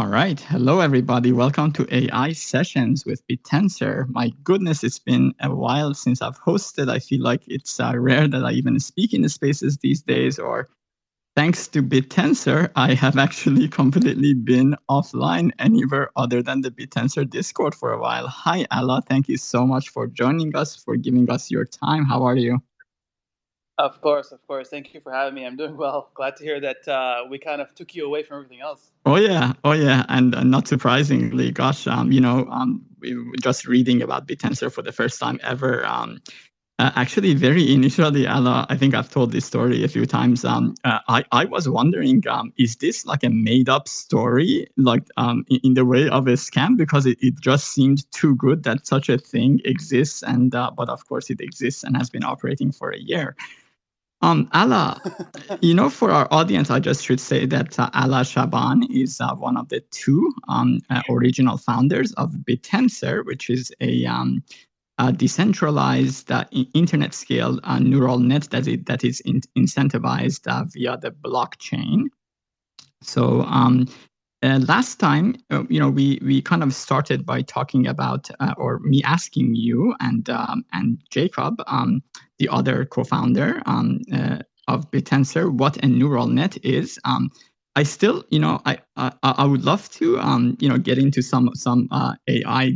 All right. Hello, everybody. Welcome to AI Sessions with Bittensor. My goodness, it's been a while since I've hosted. I feel like it's rare that I even speak in the spaces these days, or thanks to Bittensor, I have actually completely been offline anywhere other than the Bittensor Discord for a while. Hi, Alla. Thank you so much for joining us, for giving us your time. How are you? Of course. Thank you for having me. I'm doing well. Glad to hear that we kind of took you away from everything else. Oh yeah, and not surprisingly, gosh, we were just reading about Bittensor for the first time ever. Actually, very initially, Ella, I think I've told this story a few times. I was wondering, is this like a made-up story, like in the way of a scam? Because it just seemed too good that such a thing exists, and but of course it exists and has been operating for a year. Ala, for our audience, I just should say that Ala Shaban is one of the two original founders of Bittensor, which is a decentralized internet scale neural net that is incentivized via the blockchain. So last time, we kind of started by talking about, or me asking you and Jacob, the other co-founder of Bittensor, what a neural net is. I still, I would love to, get into some AI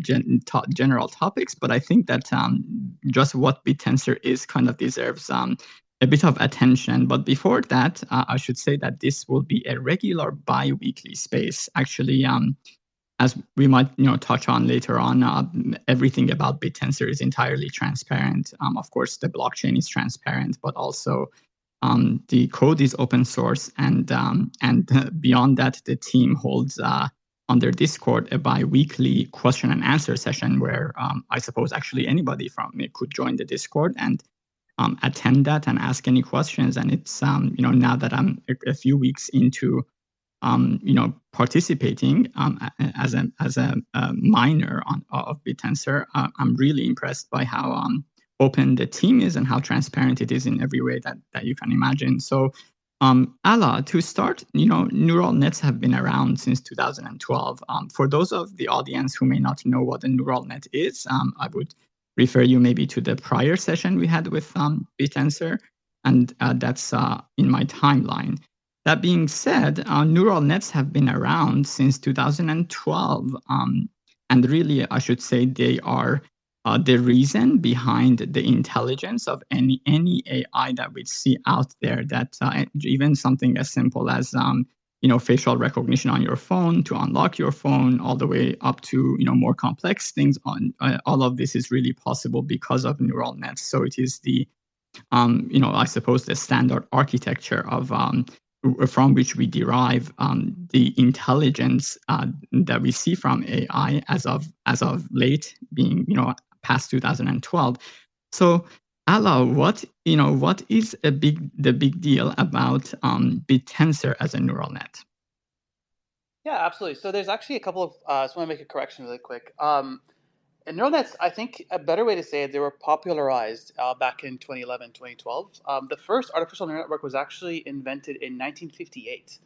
general topics, but I think that just what Bittensor is kind of deserves a bit of attention. But before that, I should say that this will be a regular bi-weekly space. Actually, as we might touch on later on, everything about Bittensor is entirely transparent. Of course, the blockchain is transparent, but also the code is open source, and beyond that, the team holds on their Discord a bi-weekly question and answer session where I suppose actually anybody from it could join the Discord and attend that and ask any questions. And it's now that I'm a few weeks into participating as a minor of Bittensor, I'm really impressed by how open the team is and how transparent it is in every way that you can imagine. So Ala, to start, neural nets have been around since 2012. For those of the audience who may not know what a neural net is, I would refer you maybe to the prior session we had with Bittensor, and that's in my timeline. That being said, neural nets have been around since 2012, and really, I should say they are the reason behind the intelligence of any AI that we see out there. That even something as simple as facial recognition on your phone to unlock your phone, all the way up to more complex things. All of this is really possible because of neural nets. So it is the I suppose the standard architecture of from which we derive the intelligence that we see from AI as of late, being past 2012. So Ala, what is the big deal about Bittensor as a neural net? Yeah, absolutely. So there's actually a couple of. I just want to make a correction really quick. And neural nets, I think a better way to say it, they were popularized back in 2011, 2012. The first artificial neural network was actually invented in 1958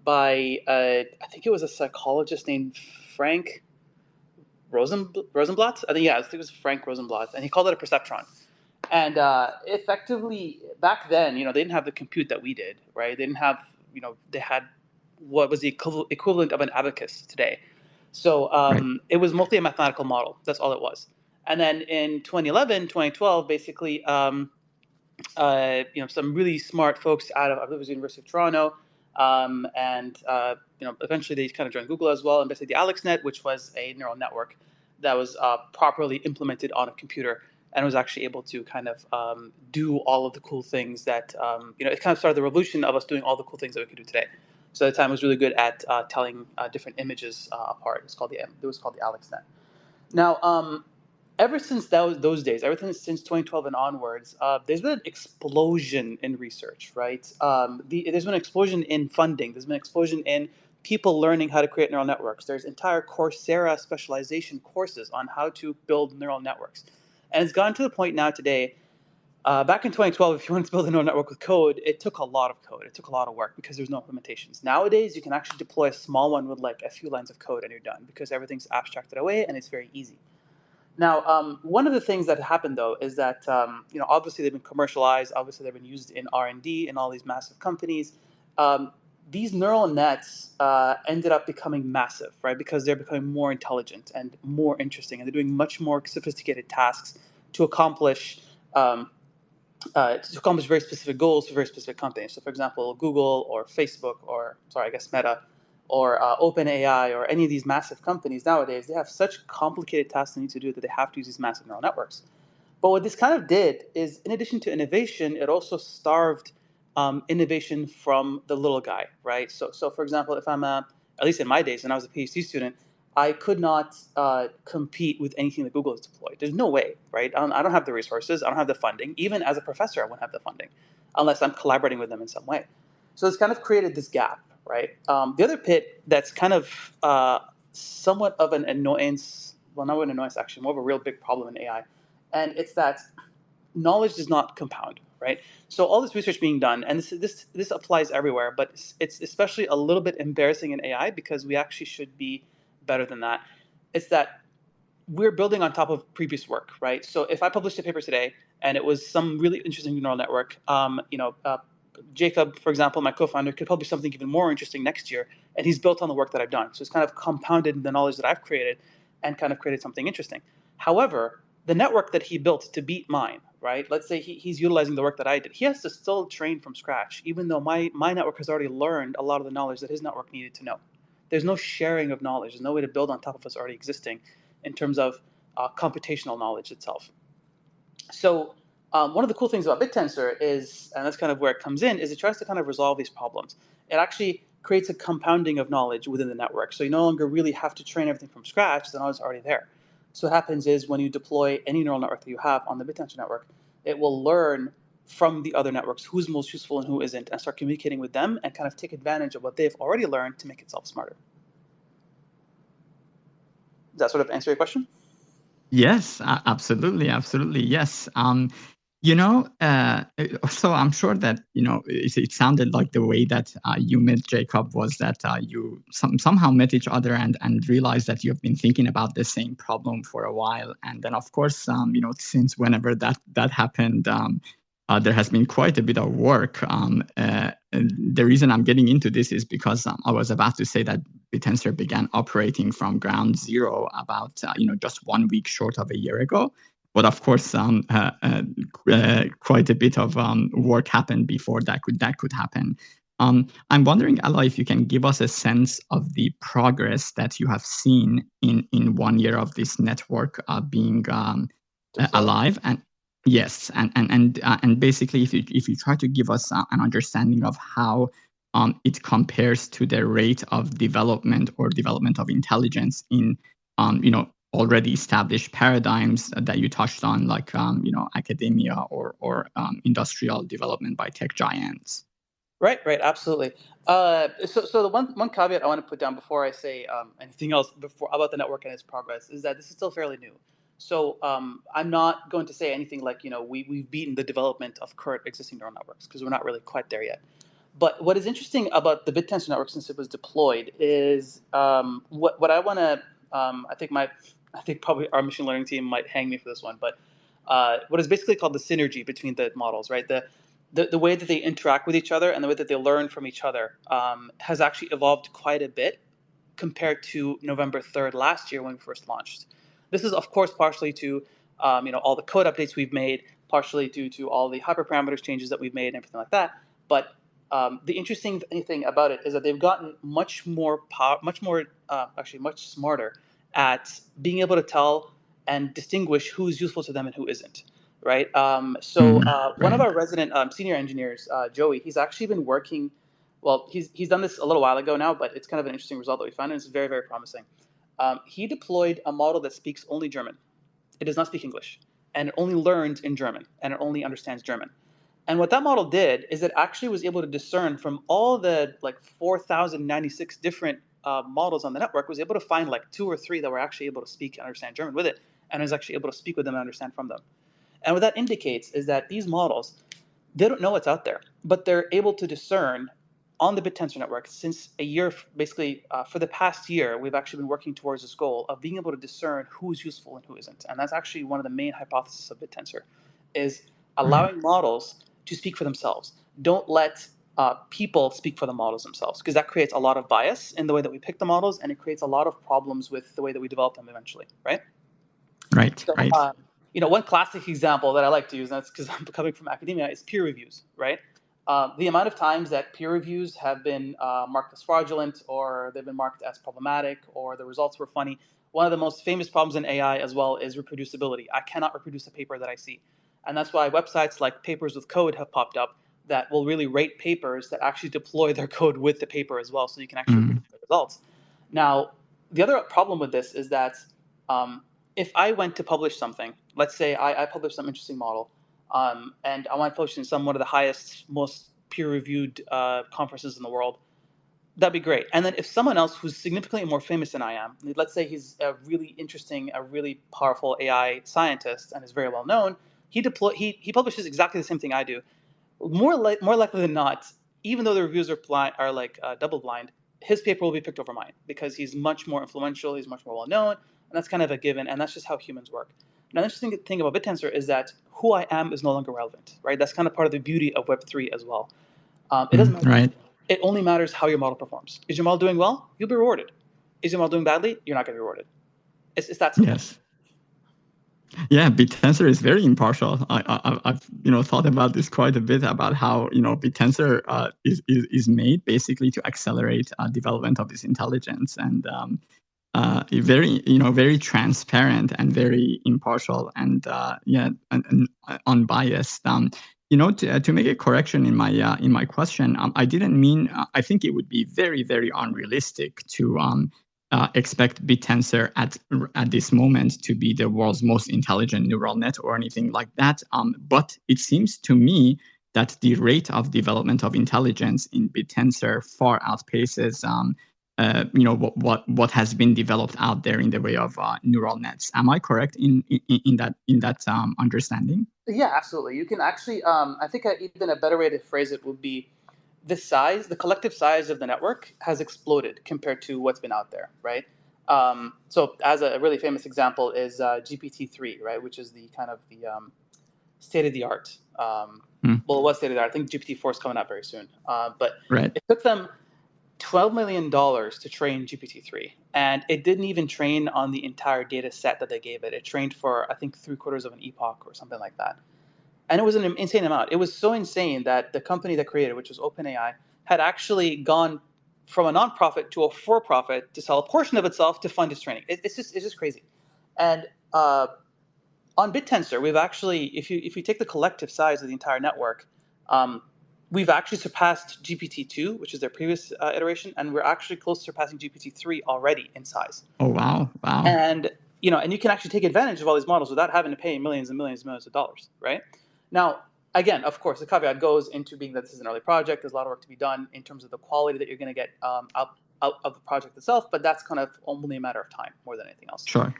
by, I think it was a psychologist named Frank Rosenblatt. I think it was Frank Rosenblatt, and he called it a perceptron. And effectively, back then, they didn't have the compute that we did, right? They didn't have, they had what was the equivalent of an abacus today. So Right. it was mostly a mathematical model. That's all it was. And then in 2011, 2012, basically, some really smart folks out of, I believe it was the University of Toronto, and eventually they kind of joined Google as well, and basically the AlexNet, which was a neural network that was properly implemented on a computer and was actually able to kind of do all of the cool things that, it kind of started the revolution of us doing all the cool things that we could do today. So at the time, it was really good at telling different images apart. It was called the AlexNet. Now, ever since those days, ever since 2012 and onwards, there's been an explosion in research, right? There's been an explosion in funding. There's been an explosion in people learning how to create neural networks. There's entire Coursera specialization courses on how to build neural networks. And it's gotten to the point now today, Back in 2012, if you wanted to build a neural network with code, it took a lot of code. It took a lot of work because there's no implementations. Nowadays, you can actually deploy a small one with like a few lines of code and you're done because everything's abstracted away and it's very easy. Now, one of the things that happened though is that obviously they've been commercialized. Obviously, they've been used in R&D in all these massive companies. Um, these neural nets ended up becoming massive, right? Because they're becoming more intelligent and more interesting, and they're doing much more sophisticated tasks to accomplish um, very specific goals for very specific companies. So, for example, Google or Facebook or, sorry, I guess Meta or OpenAI or any of these massive companies nowadays, they have such complicated tasks they need to do that they have to use these massive neural networks. But what this kind of did is, in addition to innovation, it also starved innovation from the little guy, right? So for example, if I'm at least in my days when I was a PhD student, I could not compete with anything that Google has deployed. There's no way, right? I don't have the resources. I don't have the funding. Even as a professor, I wouldn't have the funding unless I'm collaborating with them in some way. So it's kind of created this gap, right? The other pit that's kind of somewhat of an annoyance, well, not an annoyance actually, more of a real big problem in AI, and it's that knowledge does not compound, right? So all this research being done, and this applies everywhere, but it's especially a little bit embarrassing in AI because we actually should be better than that. It's that we're building on top of previous work, right? So if I published a paper today and it was some really interesting neural network, Jacob, for example, my co-founder, could publish something even more interesting next year, and he's built on the work that I've done. So it's kind of compounded the knowledge that I've created and kind of created something interesting. However, the network that he built to beat mine, right? Let's say he's utilizing the work that I did. He has to still train from scratch, even though my network has already learned a lot of the knowledge that his network needed to know. There's no sharing of knowledge. There's no way to build on top of what's already existing in terms of computational knowledge itself. So one of the cool things about Bittensor is, and that's kind of where it comes in, is it tries to kind of resolve these problems. It actually creates a compounding of knowledge within the network. So you no longer really have to train everything from scratch. The knowledge is already there. So what happens is when you deploy any neural network that you have on the Bittensor network, it will learn from the other networks who's most useful and who isn't, and start communicating with them and kind of take advantage of what they've already learned to make itself smarter. Does that sort of answer your question? Yes, absolutely, absolutely. Yes. You know, so I'm sure that, it sounded like the way that you met Jacob was that you somehow met each other and realized that you've been thinking about the same problem for a while. And then, of course, since whenever that happened, there has been quite a bit of work. And the reason I'm getting into this is because I was about to say that Bittensor began operating from ground zero about just 1 week short of a year ago. But of course, quite a bit of work happened before that could happen. I'm wondering, Ella, if you can give us a sense of the progress that you have seen in 1 year of this network being alive. And yes, and basically, if you try to give us an understanding of how it compares to the rate of development or development of intelligence in already established paradigms that you touched on, like academia or industrial development by tech giants. Right, absolutely. So the one caveat I want to put down before I say anything else before about the network and its progress is that this is still fairly new. So I'm not going to say anything like we've beaten the development of current existing neural networks because we're not really quite there yet. But what is interesting about the Bittensor network since it was deployed is what I want to I think probably our machine learning team might hang me for this one, but what is basically called the synergy between the models, right? The way that they interact with each other and the way that they learn from each other has actually evolved quite a bit compared to November 3rd last year when we first launched. This is, of course, partially to all the code updates we've made, partially due to all the hyperparameters changes that we've made and everything like that. But the interesting thing about it is that they've gotten much smarter at being able to tell and distinguish who's useful to them and who isn't. Right. One of Right. our resident senior engineers, Joey, he's actually been working. Well, he's done this a little while ago now, but it's kind of an interesting result that we found, and it's very, very promising. He deployed a model that speaks only German. It does not speak English, and it only learns in German, and it only understands German. And what that model did is it actually was able to discern from all the like 4,096 different models on the network, was able to find like 2 or 3 that were actually able to speak and understand German with it, and was actually able to speak with them and understand from them. And what that indicates is that these models, they don't know what's out there, but they're able to discern on the Bittensor network since a year, basically for the past year, we've actually been working towards this goal of being able to discern who's useful and who isn't. And that's actually one of the main hypotheses of Bittensor, is Right. allowing models to speak for themselves. Don't let people speak for the models themselves, because that creates a lot of bias in the way that we pick the models, and it creates a lot of problems with the way that we develop them eventually, right? Right. So, Right. one classic example that I like to use, and that's because I'm coming from academia, is peer reviews, right? The amount of times that peer reviews have been marked as fraudulent, or they've been marked as problematic, or the results were funny. One of the most famous problems in AI as well is reproducibility. I cannot reproduce a paper that I see. And that's why websites like Papers with Code have popped up that will really rate papers that actually deploy their code with the paper as well, so you can actually Mm. reproduce the results. Now, the other problem with this is that um, if I went to publish something, let's say I published some interesting model, and I want to publish in some one of the highest, most peer-reviewed conferences in the world, that'd be great. And then if someone else who's significantly more famous than I am, let's say he's a really interesting, a really powerful AI scientist and is very well known, he publishes exactly the same thing I do, more likely than not, even though the reviews are like double blind, his paper will be picked over mine because he's much more influential, he's much more well known, and that's kind of a given, and that's just how humans work. Now, the interesting thing about Bittensor is that who I am is no longer relevant, right? That's kind of part of the beauty of Web3 as well. It doesn't Mm. matter. Right. It only matters how your model performs. Is your model doing well? You'll be rewarded. Is your model doing badly? You're not going to be rewarded. It's that simple. Yes. Yeah, Bittensor is very impartial. I've thought about this quite a bit, about how Bittensor is made basically to accelerate development of this intelligence, and very very transparent and very impartial, and and unbiased. To make a correction in my question, I didn't mean. I think it would be very very unrealistic to expect Bittensor at this moment to be the world's most intelligent neural net or anything like that. But it seems to me that the rate of development of intelligence in Bittensor far outpaces what has been developed out there in the way of neural nets. Am I correct in that understanding? Yeah, absolutely. You can actually, I think even a better way to phrase it would be the collective size of the network has exploded compared to what's been out there, right? So, as a really famous example is GPT-3, right, which is the kind of the state of the art. Hmm. Well, it was state of the art. I think GPT-4 is coming out very soon. But Right. it took them $12 million to train GPT-3, and it didn't even train on the entire data set that they gave it. It trained for, I think, three-quarters of an epoch or something like that. And it was an insane amount. It was so insane that the company that created it, which was OpenAI, had actually gone from a nonprofit to a for-profit to sell a portion of itself to fund its training. It's just crazy. And on Bittensor, we've actually, if you take the collective size of the entire network, um, we've actually surpassed GPT-2, which is their previous iteration, and we're actually close to surpassing GPT-3 already in size. Oh wow, wow. And and you can actually take advantage of all these models without having to pay millions and millions and millions of dollars, right? Now, again, of course, the caveat goes into being that this is an early project. There's a lot of work to be done in terms of the quality that you're going to get out of the project itself, but that's kind of only a matter of time more than anything else. Sure.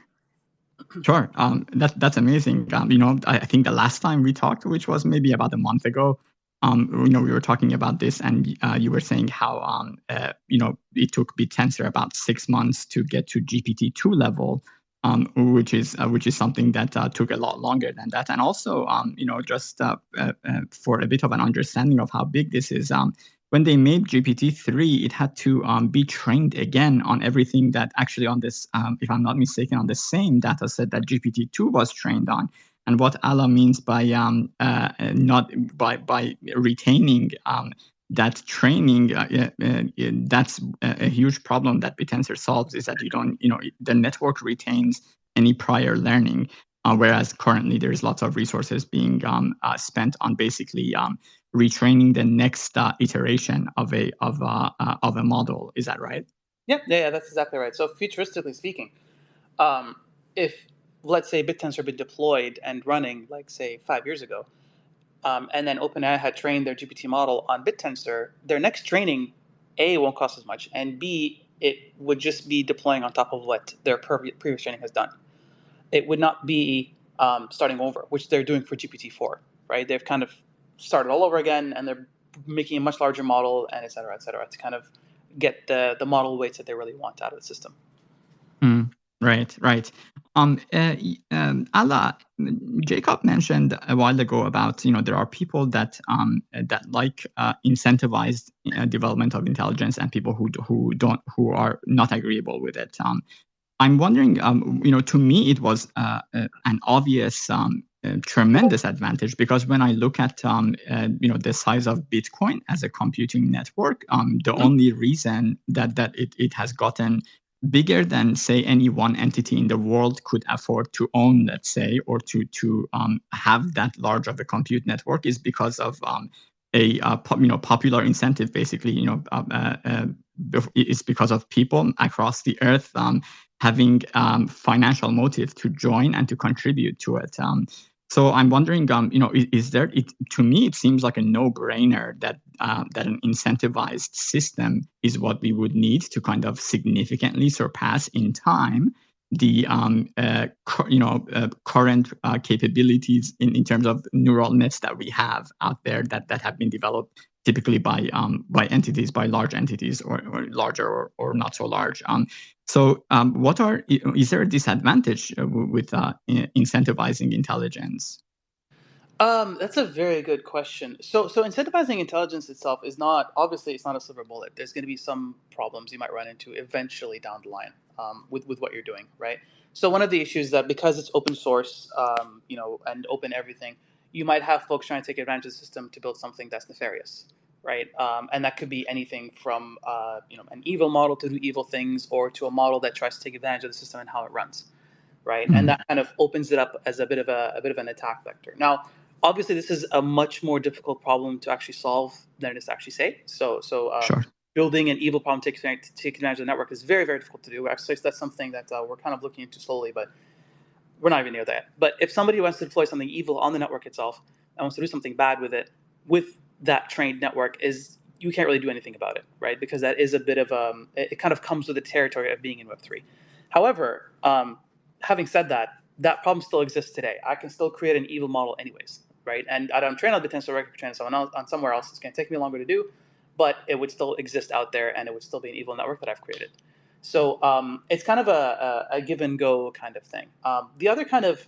Sure. That's amazing. I think the last time we talked, which was maybe about a month ago, we were talking about this, and you were saying how it took Bittensor about 6 months to get to GPT-2 level, which is something that took a lot longer than that. And also, just for a bit of an understanding of how big this is, when they made GPT-3, it had to be trained again on everything that actually on this, if I'm not mistaken, on the same data set that GPT-2 was trained on. And what Allah means by not by retaining that training, that's a huge problem that Bittensor solves, is that the network retains any prior learning. Whereas currently there's lots of resources being spent on basically retraining the next iteration of a model. Is that right? Yeah, that's exactly right. So futuristically speaking, if let's say Bittensor had been deployed and running, like say 5 years ago, and then OpenAI had trained their GPT model on Bittensor, their next training, A, won't cost as much, and B, it would just be deploying on top of what their previous training has done. It would not be starting over, which they're doing for GPT-4, right? They've kind of started all over again, and they're making a much larger model, and et cetera, to kind of get the model weights that they really want out of the system. Right, right. Ala, Jacob mentioned a while ago about, there are people that like incentivized development of intelligence, and people who are not agreeable with it. I'm wondering, to me, it was an obvious, tremendous advantage, because when I look at, the size of Bitcoin as a computing network, the only reason that it has gotten bigger than, say, any one entity in the world could afford to own, let's say, or to have that large of a compute network, is because of a popular incentive. Basically, it's because of people across the earth having financial motive to join and to contribute to it. So I'm wondering, is there? To me, it seems like a no-brainer that an incentivized system is what we would need to kind of significantly surpass in time the current capabilities in terms of neural nets that we have out there that have been developed typically by entities, by large entities, or larger or not so large. So is there a disadvantage with incentivizing intelligence? That's a very good question. So incentivizing intelligence itself is not, obviously, it's not a silver bullet. There's going to be some problems you might run into eventually down the line with what you're doing, right? So one of the issues that, because it's open source, and open everything, you might have folks trying to take advantage of the system to build something that's nefarious, right? And that could be anything from an evil model to do evil things, or to a model that tries to take advantage of the system and how it runs, right? And that kind of opens it up as a bit of an attack vector. Now, obviously, this is a much more difficult problem to actually solve than it is to actually say. So Sure. Building an evil problem to take advantage of the network is very, very difficult to do. Actually, that's something that we're kind of looking into slowly, but we're not even near that. But if somebody wants to deploy something evil on the network itself and wants to do something bad with it, with that trained network, you can't really do anything about it, right? Because that is a bit of it kind of comes with the territory of being in Web3. However, having said that, that problem still exists today. I can still create an evil model anyways, right? And I don't train on Bittensor, I could train on somewhere else. It's going to take me longer to do, but it would still exist out there, and it would still be an evil network that I've created. So it's kind of a give and go kind of thing. The other kind of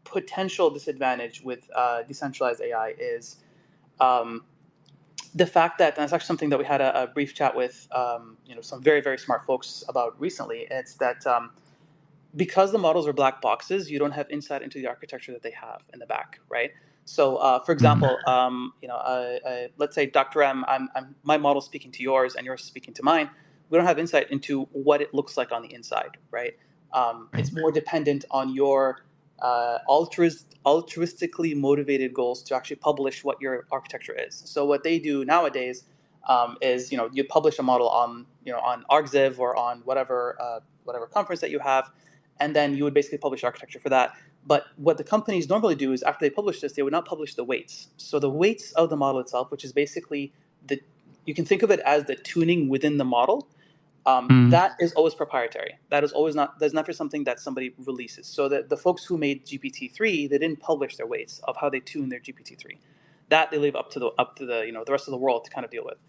potential disadvantage with decentralized AI is the fact that, and that's actually something that we had a brief chat with some very, very smart folks about recently. It's that because the models are black boxes, you don't have insight into the architecture that they have in the back, right? So, for example, let's say Dr.M, my model's speaking to yours, and yours speaking to mine. We don't have insight into what it looks like on the inside, right? It's more dependent on your altruistically motivated goals to actually publish what your architecture is. So what they do nowadays is, you publish a model on argziv or on whatever conference that you have, and then you would basically publish architecture for that. But what the companies normally do is, after they publish this, they would not publish the weights. So the weights of the model itself, which is basically you can think of it as the tuning within the model, that is always proprietary. That's never something that somebody releases. So the folks who made GPT-3, they didn't publish their weights of how they tune their GPT-3. That they leave up to the the rest of the world to kind of deal with.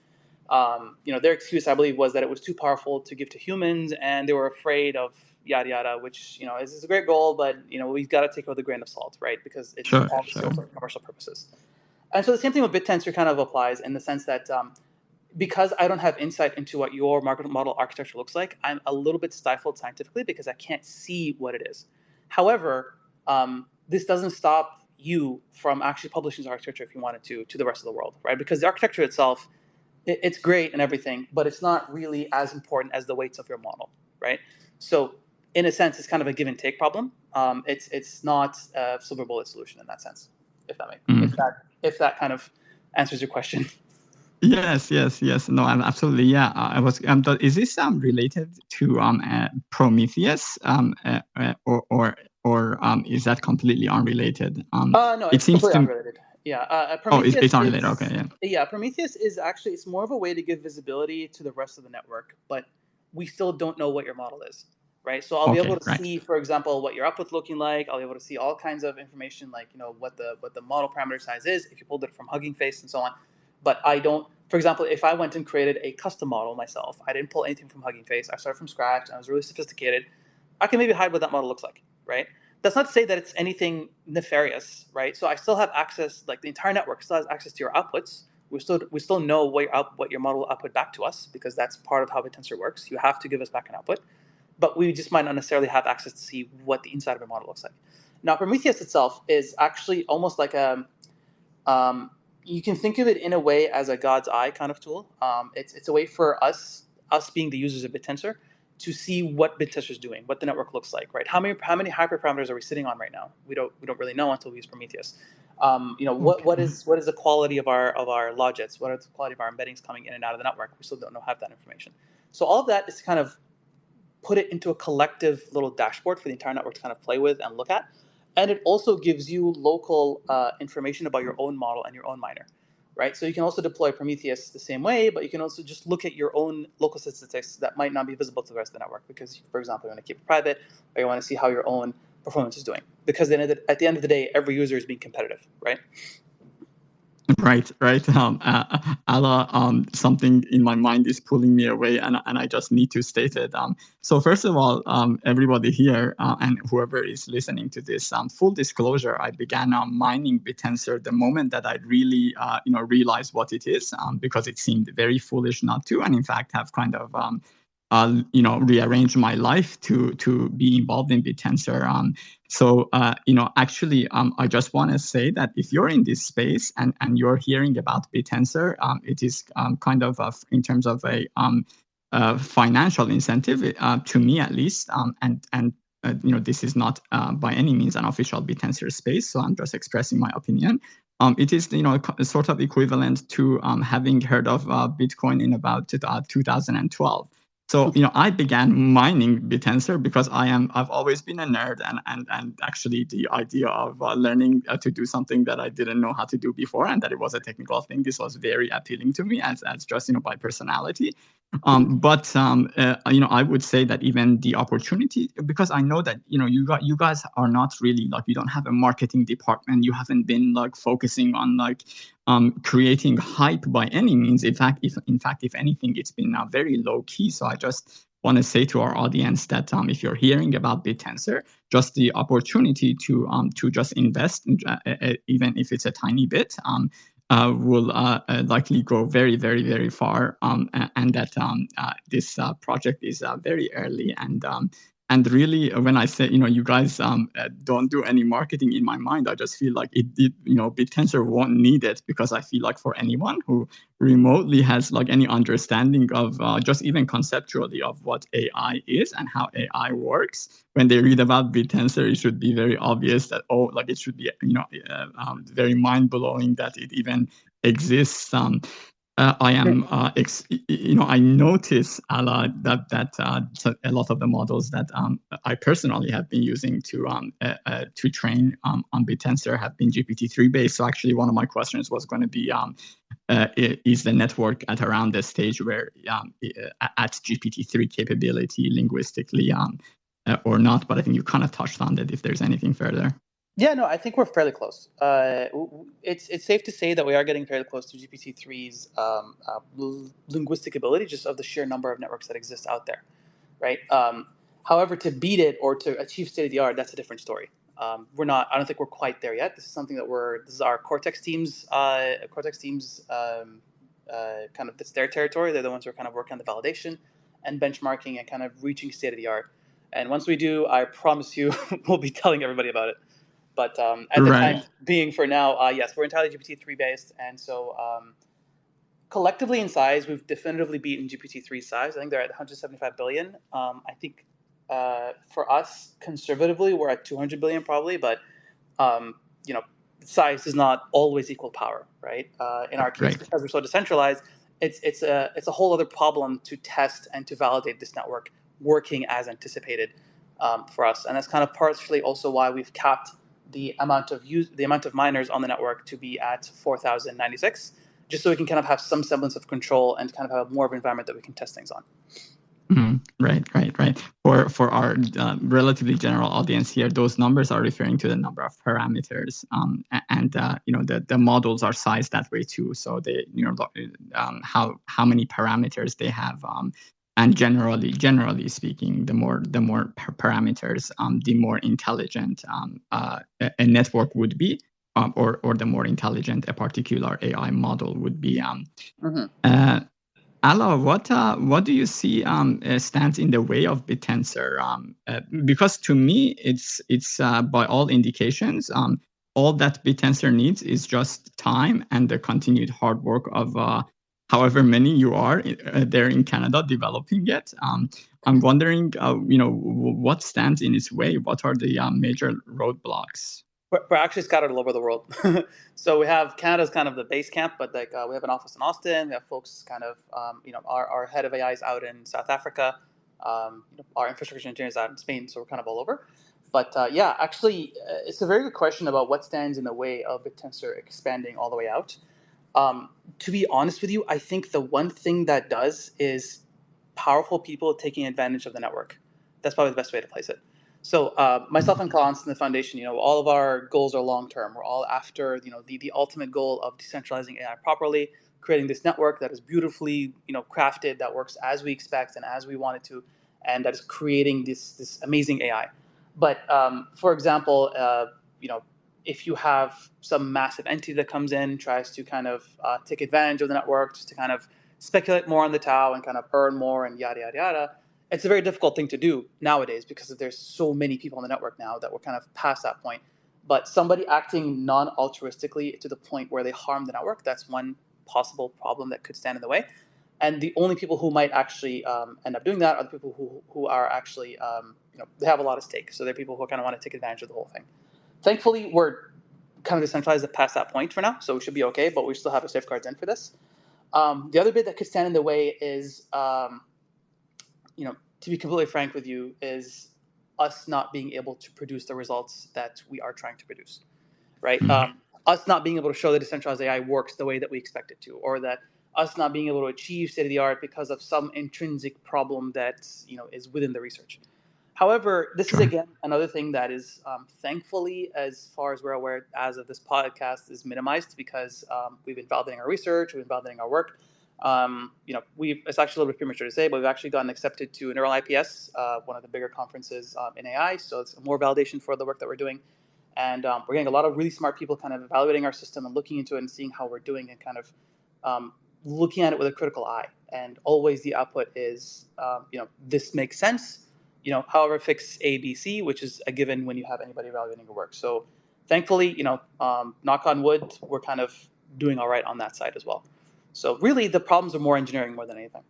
Their excuse, I believe, was that it was too powerful to give to humans, and they were afraid of yada yada, which is a great goal, but we've got to take it with a grain of salt, right? Because it's obviously also for commercial purposes. And so the same thing with Bittensor kind of applies, in the sense that because I don't have insight into what your market model architecture looks like, I'm a little bit stifled scientifically because I can't see what it is. However, this doesn't stop you from actually publishing the architecture if you wanted to the rest of the world, right? Because the architecture itself, it's great and everything, but it's not really as important as the weights of your model, right? So in a sense, it's kind of a give and take problem. It's not a silver bullet solution in that sense, if that kind of answers your question. Yes. No, absolutely. Yeah, I was. Is this related to Prometheus, or is that completely unrelated? No, it's completely unrelated. Yeah, Prometheus. It's unrelated. Okay, yeah. Yeah, Prometheus is actually, it's more of a way to give visibility to the rest of the network, but we still don't know what your model is. right? So I'll be able Okay, to right. see, for example, what your output's looking like. I'll be able to see all kinds of information, like what the model parameter size is, if you pulled it from Hugging Face and so on. But I don't. For example, if I went and created a custom model myself, I didn't pull anything from Hugging Face. I started from scratch. I was really sophisticated. I can maybe hide what that model looks like, right? That's not to say that it's anything nefarious, right? So I still have access, like the entire network still has access to your outputs. We still know what your model will output back to us, because that's part of how Bittensor works. You have to give us back an output, but we just might not necessarily have access to see what the inside of a model looks like. Now, Prometheus itself is actually almost like um, you can think of it in a way as a God's eye kind of tool. It's a way for us being the users of Bittensor to see what Bittensor is doing, what the network looks like, right? How many hyperparameters are we sitting on right now? We don't really know until we use Prometheus. What Okay. is the quality of our logits? What is the quality of our embeddings coming in and out of the network? We still don't have that information. So all of that is kind of put it into a collective little dashboard for the entire network to kind of play with and look at. And it also gives you local information about your own model and your own miner, right? So you can also deploy Prometheus the same way, but you can also just look at your own local statistics that might not be visible to the rest of the network because, for example, you want to keep it private, or you want to see how your own performance is doing. Because then at the end of the day, every user is being competitive, right? Right, right. Allah, something in my mind is pulling me away, and I just need to state it. So first of all, everybody here and whoever is listening to this, full disclosure, I began mining Bittensor the moment that I really, realized what it is, because it seemed very foolish not to, and in fact have kind of, rearranged my life to be involved in Bittensor. So, actually, I just want to say that if you're in this space and you're hearing about Bittensor, it is kind of in terms of a financial incentive, to me at least, this is not by any means an official Bittensor space, so I'm just expressing my opinion. It is, sort of equivalent to having heard of Bitcoin in about 2012. So, I began mining Bittensor because I've always been a nerd, and actually the idea of learning to do something that I didn't know how to do before, and that it was a technical thing, this was very appealing to me as just, by personality. I would say that even the opportunity, because I know that, you guys are not really like, you don't have a marketing department. You haven't been like focusing on like creating hype by any means. In fact, if anything, it's been very low key. So I just want to say to our audience that if you're hearing about Bittensor, just the opportunity to just invest, even if it's a tiny bit, will likely go very, very, very far, and that this project is very early, and really, when I say, you guys don't do any marketing, in my mind, I just feel like Bittensor won't need it, because I feel like for anyone who remotely has like any understanding of just even conceptually of what AI is and how AI works, when they read about Bittensor, it should be very obvious that, like it should be, very mind blowing that it even exists. I am, I notice a lot that so a lot of the models that I personally have been using to train on Bittensor have been GPT-3 based. So actually, one of my questions was going to be, is the network at around the stage where at GPT-3 capability linguistically, or not? But I think you kind of touched on that. If there's anything further. Yeah, no, I think we're fairly close. It's safe to say that we are getting fairly close to GPT-3's linguistic ability, just of the sheer number of networks that exist out there, right? However, to beat it or to achieve state of the art, that's a different story. We're not. I don't think we're quite there yet. This is something that This is our Cortex teams. Kind of, it's their territory. They're the ones who are kind of working on the validation and benchmarking and kind of reaching state of the art. And once we do, I promise you, we'll be telling everybody about it. But at the Right. time being, for now, yes, we're entirely GPT-3 based, and so collectively in size, we've definitively beaten GPT-3's size. I think they're at 175 billion. I think for us, conservatively, we're at 200 billion probably, but um, size does not always equal power, right? In our case, Right. because we're so decentralized, it's a whole other problem to test and to validate this network working as anticipated for us, and that's kind of partially also why we've capped the amount of miners on the network to be at 4,096, just so we can kind of have some semblance of control and kind of have more of an environment that we can test things on. Right. For our relatively general audience here, those numbers are referring to the number of parameters, and the models are sized that way too. So they how many parameters they have, and generally speaking, the more parameters, the more intelligent a network would be, or the more intelligent a particular AI model would be. Ala, what do you see stands in the way of Bittensor? Because to me, it's by all indications, all that Bittensor needs is just time and the continued hard work of however many you are there in Canada developing it. I'm wondering, what stands in its way? What are the major roadblocks? We're actually scattered all over the world. So we have Canada's kind of the base camp, but like we have an office in Austin. We have folks kind of, our head of AI is out in South Africa. Our infrastructure engineers out in Spain. So we're kind of all over. But actually, it's a very good question about what stands in the way of Bittensor expanding all the way out. To be honest with you, I think the one thing that does is powerful people taking advantage of the network. That's probably the best way to place it. So myself and Collins in the foundation, all of our goals are long term. We're all after, the ultimate goal of decentralizing AI properly, creating this network that is beautifully, crafted, that works as we expect and as we want it to, and that is creating this amazing AI. But for example, if you have some massive entity that comes in, tries to kind of take advantage of the network, just to kind of speculate more on the Tau and kind of earn more and yada yada yada, it's a very difficult thing to do nowadays because there's so many people on the network now that we're kind of past that point. But somebody acting non-altruistically to the point where they harm the network, that's one possible problem that could stand in the way. And the only people who might actually end up doing that are the people who are actually, they have a lot of stake. So they're people who kind of want to take advantage of the whole thing. Thankfully, we're kind of decentralized past that point for now, so we should be okay, but we still have the safeguards in for this. The other bit that could stand in the way is, to be completely frank with you, is us not being able to produce the results that we are trying to produce, right? Us not being able to show that decentralized AI works the way that we expect it to, or that us not being able to achieve state of the art because of some intrinsic problem that is within the research. However, this is again another thing that is thankfully, as far as we're aware, as of this podcast, is minimized because we've been validating our research, we've been validating our work. It's actually a little bit premature to say, but we've actually gotten accepted to Neural IPS, one of the bigger conferences in AI. So it's more validation for the work that we're doing. And we're getting a lot of really smart people kind of evaluating our system and looking into it and seeing how we're doing and kind of looking at it with a critical eye. And always the output is, this makes sense. However, fix A, B, C, which is a given when you have anybody evaluating your work. So thankfully, knock on wood, we're kind of doing all right on that side as well. So really, the problems are more engineering more than anything.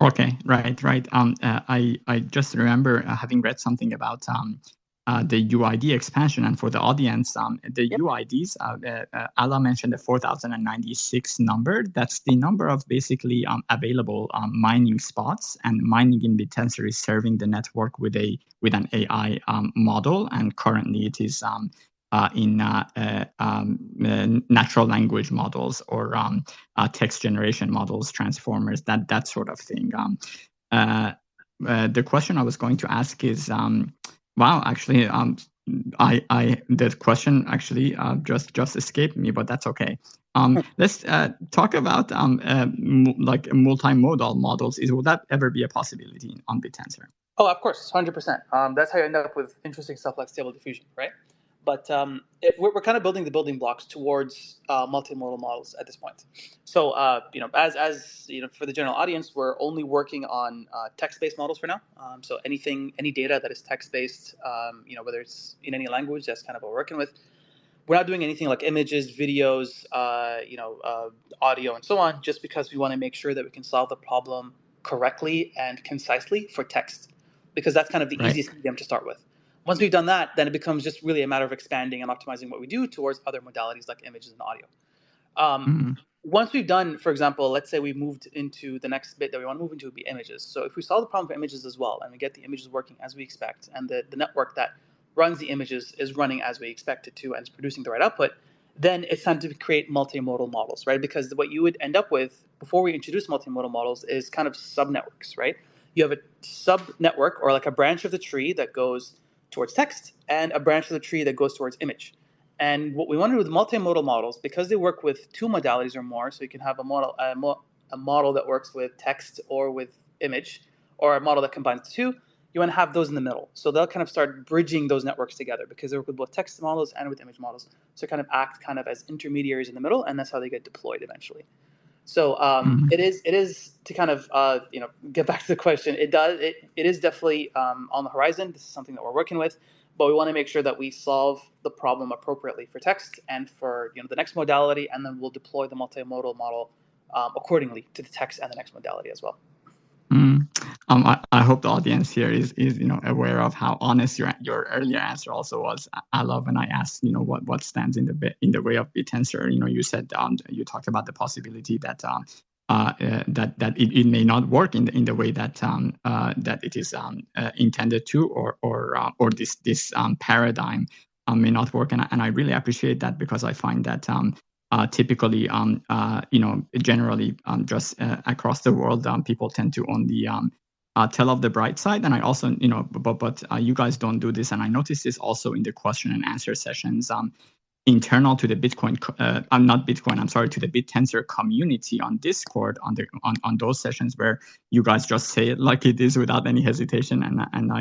Okay, right. I just remember having read something about the UID expansion, and for the audience, the UIDs, Ala mentioned the 4,096 number. That's the number of basically available mining spots, and mining in Bittensor is serving the network with an AI model, and currently it is in natural language models or text generation models, transformers, that sort of thing. The question I was going to ask is, wow, actually, the question actually just escaped me, but that's okay. Let's talk about like multimodal models. Will that ever be a possibility on Bittensor? Oh, of course, 100%. That's how you end up with interesting stuff like stable diffusion, right? But we're kind of building the building blocks towards multimodal models at this point. So, as for the general audience, we're only working on text-based models for now. So any data that is text-based, whether it's in any language, that's kind of what we're working with. We're not doing anything like images, videos, audio, and so on, just because we want to make sure that we can solve the problem correctly and concisely for text, because that's kind of the easiest medium to start with. Once we've done that, then it becomes just really a matter of expanding and optimizing what we do towards other modalities like images and audio. Once we've done, for example, let's say we moved into the next bit that we want to move into would be images. So if we solve the problem for images as well, and we get the images working as we expect, and the network that runs the images is running as we expect it to and is producing the right output, then it's time to create multimodal models, right? Because what you would end up with before we introduce multimodal models is kind of subnetworks, right? you have a sub network or like a branch of the tree that goes towards text and a branch of the tree that goes towards image. And what we want to do with multimodal models, because they work with two modalities or more, so you can have a model that works with text or with image, or a model that combines the two, you want to have those in the middle. So they'll kind of start bridging those networks together because they work with both text models and with image models. So kind of act kind of as intermediaries in the middle, and that's how they get deployed eventually. So it is to kind of get back to the question. It is definitely on the horizon. This is something that we're working with, but we want to make sure that we solve the problem appropriately for text and for the next modality, and then we'll deploy the multimodal model accordingly to the text and the next modality as well. I hope the audience here is aware of how honest your earlier answer also was. I love when I asked what stands in the way of Bittensor. You said you talked about the possibility that that it may not work in the way that that it is intended to, or this paradigm may not work, and I really appreciate that, because I find that typically generally just across the world people tend to only tell of the bright side. And I also but you guys don't do this, and I noticed this also in the question and answer sessions internal to the Bitcoin, not Bitcoin, I'm sorry, to the Bittensor community on Discord, on those sessions where you guys just say it like it is without any hesitation, and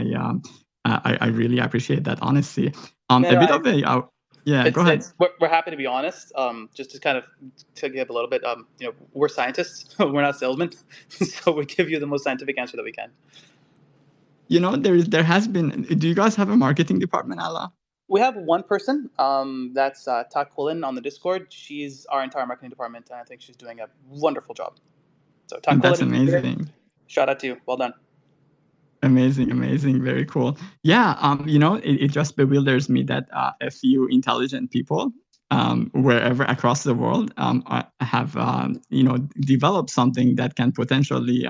I really appreciate that honesty. A bit of a yeah, go ahead. We're happy to be honest. Just to kind of to give a little bit, we're scientists. We're not salesmen, so we give you the most scientific answer that we can. There has been. Do you guys have a marketing department, Ala? We have one person. That's Tak Quillen on the Discord. She's our entire marketing department, and I think she's doing a wonderful job. So Tak Quillen, that's amazing. Shout out to you. Well done. Amazing, very cool. Yeah, it just bewilders me that a few intelligent people wherever across the world have developed something that can potentially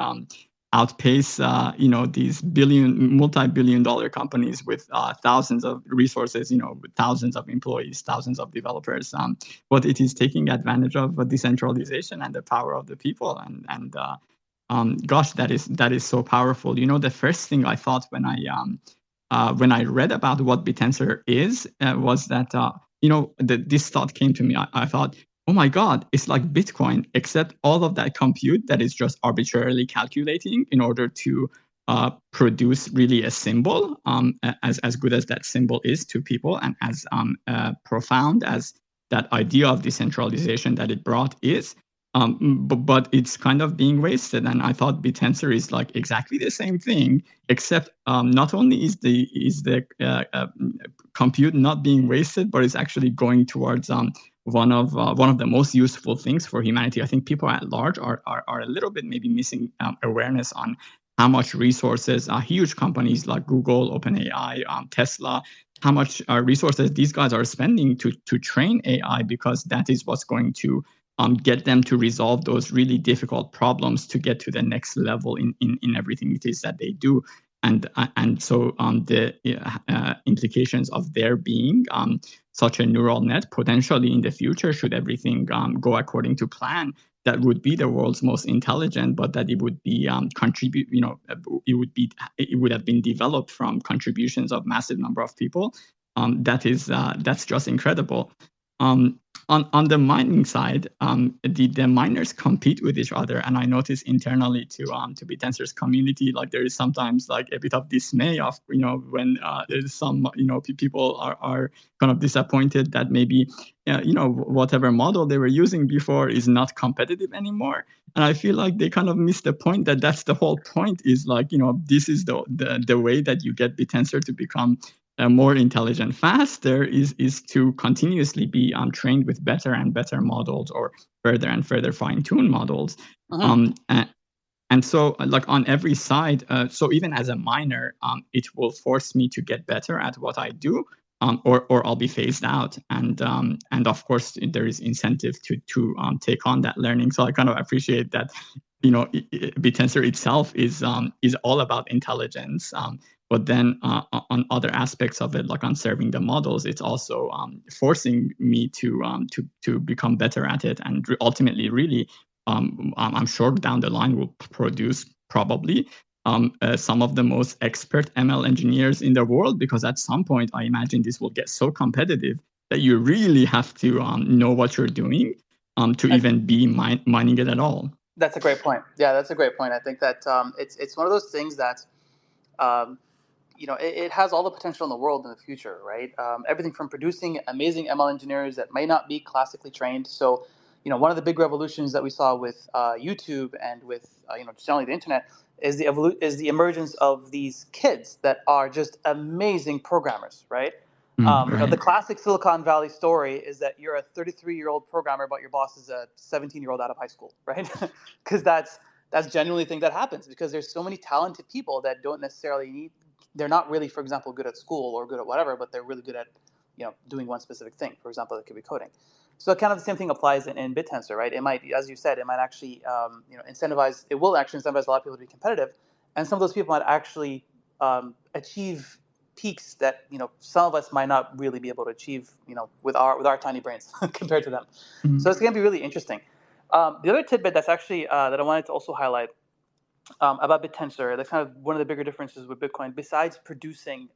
outpace these multi-billion-dollar companies with thousands of resources, with thousands of employees, thousands of developers. But it is taking advantage of decentralization and the power of the people, and gosh, that is so powerful. The first thing I thought when I read about what Bittensor is was that this thought came to me. I thought, oh my God, it's like Bitcoin, except all of that compute that is just arbitrarily calculating in order to produce really a symbol, as good as that symbol is to people, and as profound as that idea of decentralization that it brought is. But it's kind of being wasted, and I thought Bittensor is like exactly the same thing, except not only is the compute not being wasted, but it's actually going towards one of the most useful things for humanity. I think people at large are a little bit maybe missing awareness on how much resources huge companies like Google, OpenAI, Tesla, how much resources these guys are spending to train AI, because that is what's going to get them to resolve those really difficult problems to get to the next level in everything it is that they do. And so the implications of there being such a neural net potentially in the future, should everything go according to plan, that would be the world's most intelligent, but that it would be it would have been developed from contributions of massive number of people. That's just incredible. On the mining side, the miners compete with each other, and I notice internally to Bittensor's community, like there is sometimes like a bit of dismay of when some people are kind of disappointed that maybe whatever model they were using before is not competitive anymore. And I feel like they kind of missed the point that that's the whole point, is like this is the way that you get Bittensor to become more intelligent faster is to continuously be trained with better and better models, or further and further fine-tuned models. And so like on every side, so even as a miner, it will force me to get better at what I do, or I'll be phased out. And of course there is incentive to take on that learning. So I kind of appreciate that Bittensor itself is all about intelligence. But then on other aspects of it, like on serving the models, it's also forcing me to become better at it, and ultimately, really, I'm sure down the line will produce probably some of the most expert ML engineers in the world, because at some point, I imagine this will get so competitive that you really have to know what you're doing to even be mining it at all. That's a great point. Yeah, that's a great point. I think that it's one of those things that um, it has all the potential in the world in the future, right? Everything from producing amazing ML engineers that may not be classically trained. So, one of the big revolutions that we saw with YouTube and with generally the internet is the emergence of these kids that are just amazing programmers, right? Right. The classic Silicon Valley story is that you're a 33-year-old programmer, but your boss is a 17-year-old out of high school, right? Because that's genuinely a thing that happens because there's so many talented people that don't necessarily need. They're not really, for example, good at school or good at whatever, but they're really good at doing one specific thing. For example, it could be coding. So kind of the same thing applies in Bittensor, right? It might, as you said, it might actually incentivize. It will actually incentivize a lot of people to be competitive, and some of those people might actually achieve peaks that some of us might not really be able to achieve with our tiny brains compared to them. So it's going to be really interesting. The other tidbit that's actually that I wanted to also highlight about Bittensor, that's kind of one of the bigger differences with Bitcoin, besides producing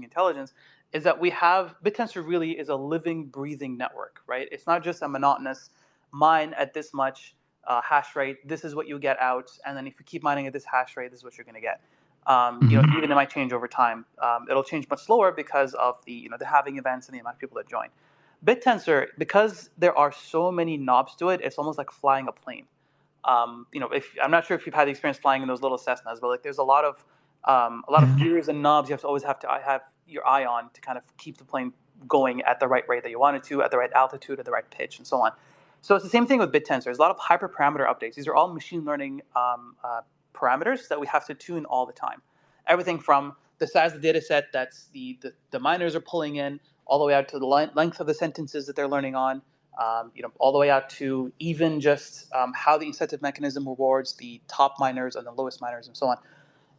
intelligence, is that we have Bittensor really is a living, breathing network, right? It's not just a monotonous mine at this much hash rate. This is what you get out, and then if you keep mining at this hash rate, this is what you're going to get. Even it might change over time. It'll change much slower because of the halving events and the amount of people that join. Bittensor, because there are so many knobs to it, it's almost like flying a plane. If I'm not sure if you've had the experience flying in those little Cessnas, but like there's a lot of gears and knobs you always have to have your eye on to kind of keep the plane going at the right rate that you want it to, at the right altitude, at the right pitch, and so on. So it's the same thing with Bittensor. There's a lot of hyperparameter updates. These are all machine learning parameters that we have to tune all the time. Everything from the size of the data set that's the miners are pulling in, all the way out to the length of the sentences that they're learning on, all the way out to even just how the incentive mechanism rewards the top miners and the lowest miners and so on.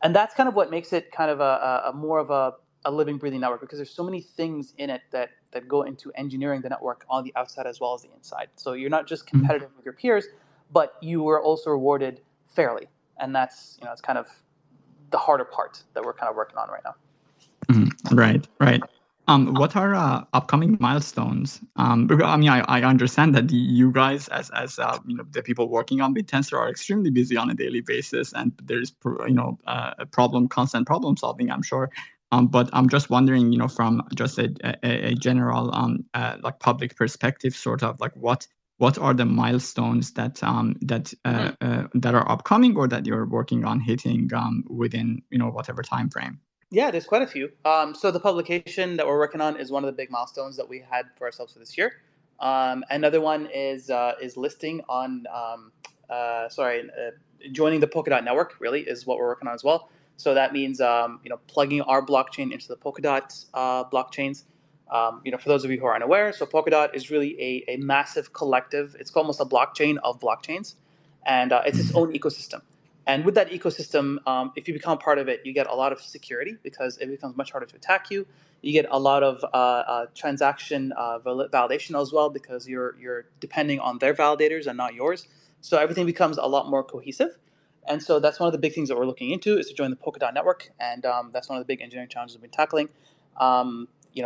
And that's kind of what makes it kind of a more of a living, breathing network, because there's so many things in it that go into engineering the network on the outside as well as the inside. So you're not just competitive with your peers, but you are also rewarded fairly. And that's, it's kind of the harder part that we're kind of working on right now. Right. What are upcoming milestones? Because, I mean, I understand that you guys, as the people working on Bittensor, are extremely busy on a daily basis, and there's constant problem solving, I'm sure. But I'm just wondering, from just a general like public perspective, sort of like what are the milestones that are upcoming or that you're working on hitting within whatever time frame? Yeah, there's quite a few. So the publication that we're working on is one of the big milestones that we had for ourselves for this year. Another one is listing on, joining the Polkadot network. Really is what we're working on as well. So that means plugging our blockchain into the Polkadot blockchains. For those of you who are unaware, so Polkadot is really a massive collective. It's almost a blockchain of blockchains, and it's its own ecosystem. And with that ecosystem, if you become part of it, you get a lot of security because it becomes much harder to attack you. You get a lot of transaction validation as well because you're depending on their validators and not yours. So everything becomes a lot more cohesive. And so that's one of the big things that we're looking into is to join the Polkadot network. And that's one of the big engineering challenges we've been tackling.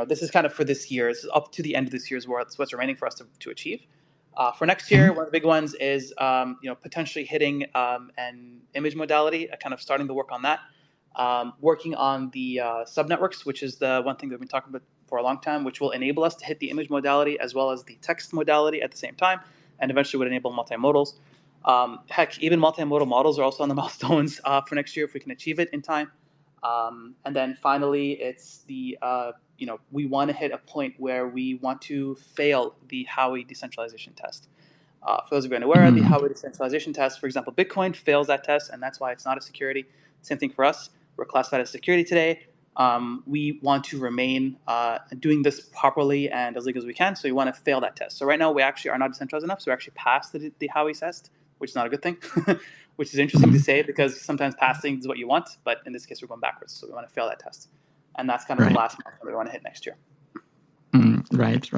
This is kind of for this year. It's up to the end of this year's what's remaining for us to achieve. For next year, one of the big ones is potentially hitting an image modality, kind of starting the work on that. Working on the subnetworks, which is the one thing that we've been talking about for a long time, which will enable us to hit the image modality as well as the text modality at the same time, and eventually would enable multimodals. Heck, even multimodal models are also on the milestones for next year if we can achieve it in time. And then finally, it's we want to hit a point where we want to fail the Howey decentralization test. For those of you unaware, the Howey decentralization test, for example, Bitcoin fails that test, and that's why it's not a security. Same thing for us. We're classified as security today. We want to remain doing this properly and as legal as we can, so we want to fail that test. So right now, we actually are not decentralized enough, so we actually passed the Howey test, which is not a good thing, which is interesting to say because sometimes passing is what you want, but in this case, we're going backwards, so we want to fail that test. And that's kind of the last milestone we want to hit next year. Right.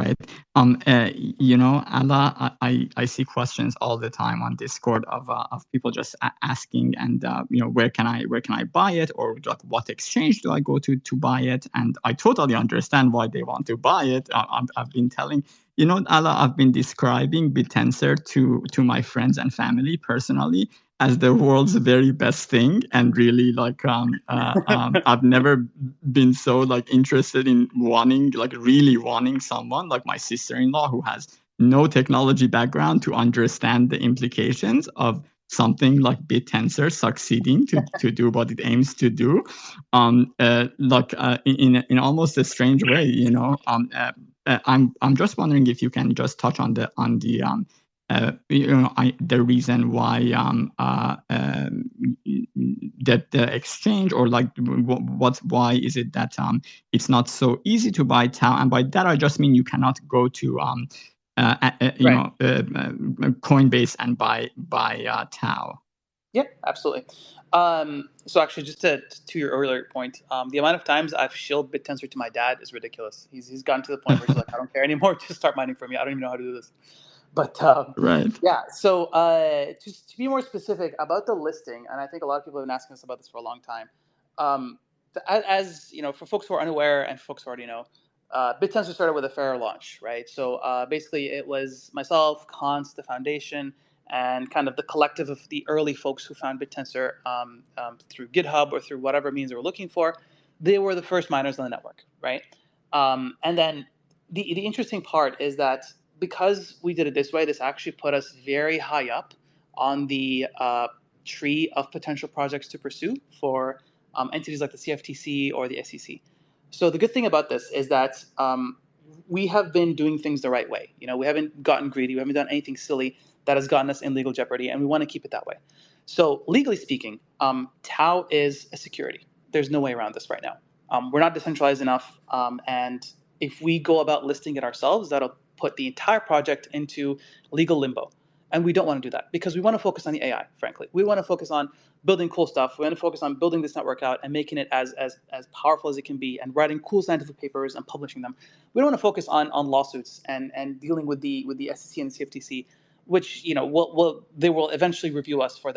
Ala, I see questions all the time on Discord of people just asking, and where can I buy it, or like what exchange do I go to buy it? And I totally understand why they want to buy it. I've been telling Ala, I've been describing Bittensor to my friends and family personally as the world's very best thing, and really I've never been so interested in really wanting someone like my sister-in-law who has no technology background to understand the implications of something like Bittensor succeeding to do what it aims to do, in almost a strange way. I'm just wondering if you can just touch on the the reason why that the exchange, or why is it that it's not so easy to buy Tau? And by that I just mean you cannot go to Coinbase and buy Tau. Yeah, absolutely. So actually, just to your earlier point, the amount of times I've shilled Bittensor to my dad is ridiculous. He's gotten to the point where he's like, I don't care anymore. Just start mining for me. I don't even know how to do this. But right. Yeah. So just to be more specific about the listing, and I think a lot of people have been asking us about this for a long time. As you know, for folks who are unaware and folks who already know, Bittensor started with a fair launch, right? So basically, it was myself, Cons, the foundation, and kind of the collective of the early folks who found Bittensor through GitHub or through whatever means they were looking for. They were the first miners on the network, right? And then the interesting part is that because we did it this way, this actually put us very high up on the tree of potential projects to pursue for entities like the CFTC or the SEC. So the good thing about this is that we have been doing things the right way. We haven't gotten greedy. We haven't done anything silly that has gotten us in legal jeopardy, and we want to keep it that way. So legally speaking, Tau is a security. There's no way around this right now. We're not decentralized enough, and if we go about listing it ourselves, that'll put the entire project into legal limbo. And we don't want to do that because we want to focus on the AI, frankly. We want to focus on building cool stuff. We want to focus on building this network out and making it as powerful as it can be and writing cool scientific papers and publishing them. We don't want to focus on lawsuits and dealing with the SEC and the CFTC, which they will eventually review us for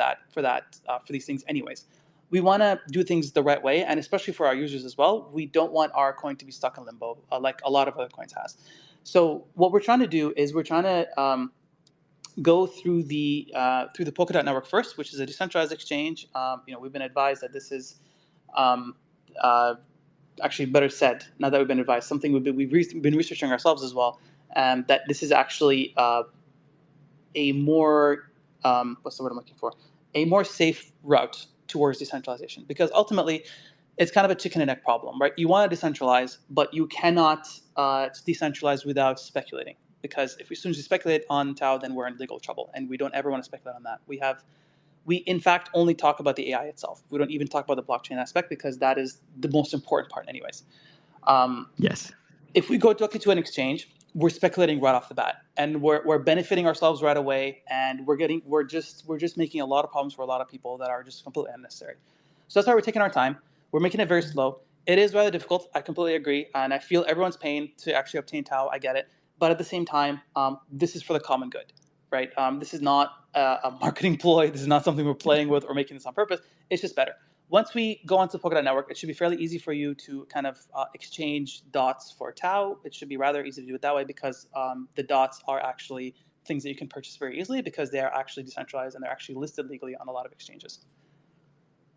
these things anyways. We want to do things the right way, and especially for our users as well. We don't want our coin to be stuck in limbo like a lot of other coins has. So what we're trying to do is we're trying to go through the Polkadot network first, which is a decentralized exchange. We've been advised that this is actually better said. Now that we've been advised, something we've been researching ourselves as well, that this is actually a more what's the word I'm looking for? A more safe route towards decentralization, because ultimately it's kind of a chicken and egg problem, right? You want to decentralize, but you cannot decentralize without speculating, because as soon as you speculate on Tau, then we're in legal trouble, and we don't ever want to speculate on that. We in fact only talk about the AI itself. We don't even talk about the blockchain aspect, because that is the most important part anyways. Yes. If we go directly to an exchange, we're speculating right off the bat, and we're benefiting ourselves right away, and we're just making a lot of problems for a lot of people that are just completely unnecessary. So that's why we're taking our time. We're making it very slow. It is rather difficult. I completely agree, and I feel everyone's pain to actually obtain Tau. I get it, but at the same time, this is for the common good, right? This is not a marketing ploy. This is not something we're playing with or making this on purpose. It's just better. Once we go onto the Polkadot network, it should be fairly easy for you to kind of exchange dots for Tau. It should be rather easy to do it that way, because the dots are actually things that you can purchase very easily, because they are actually decentralized and they're actually listed legally on a lot of exchanges.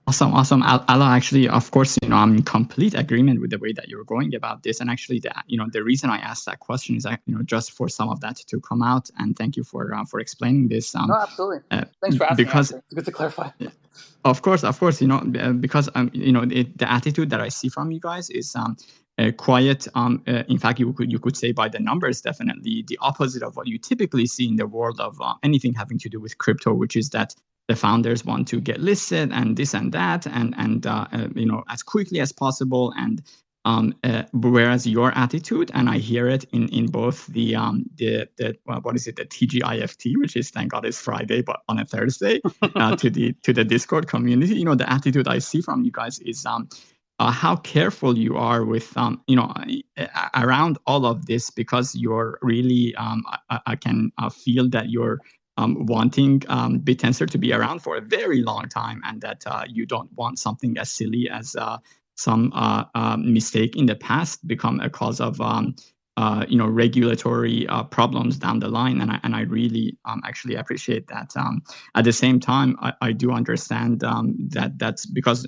Awesome. Ala, actually, of course, I'm in complete agreement with the way that you're going about this. And actually, the reason I asked that question is that, just for some of that to come out. And thank you for explaining this. No, absolutely. Thanks for asking. Because it's good to clarify. Of course, because the attitude that I see from you guys is quiet. In fact, you could say by the numbers, definitely the opposite of what you typically see in the world of anything having to do with crypto, which is that the founders want to get listed and this and that, and as quickly as possible. And whereas your attitude, and I hear it in both the what is it, the TGIFT, which is, thank God it's Friday, but on a Thursday, to the Discord community, the attitude I see from you guys is how careful you are with around all of this, because you're really I can feel that you're wanting Bittensor to be around for a very long time, and that you don't want something as silly as some mistake in the past become a cause of regulatory problems down the line. And I really actually appreciate that. At the same time, I do understand that that's because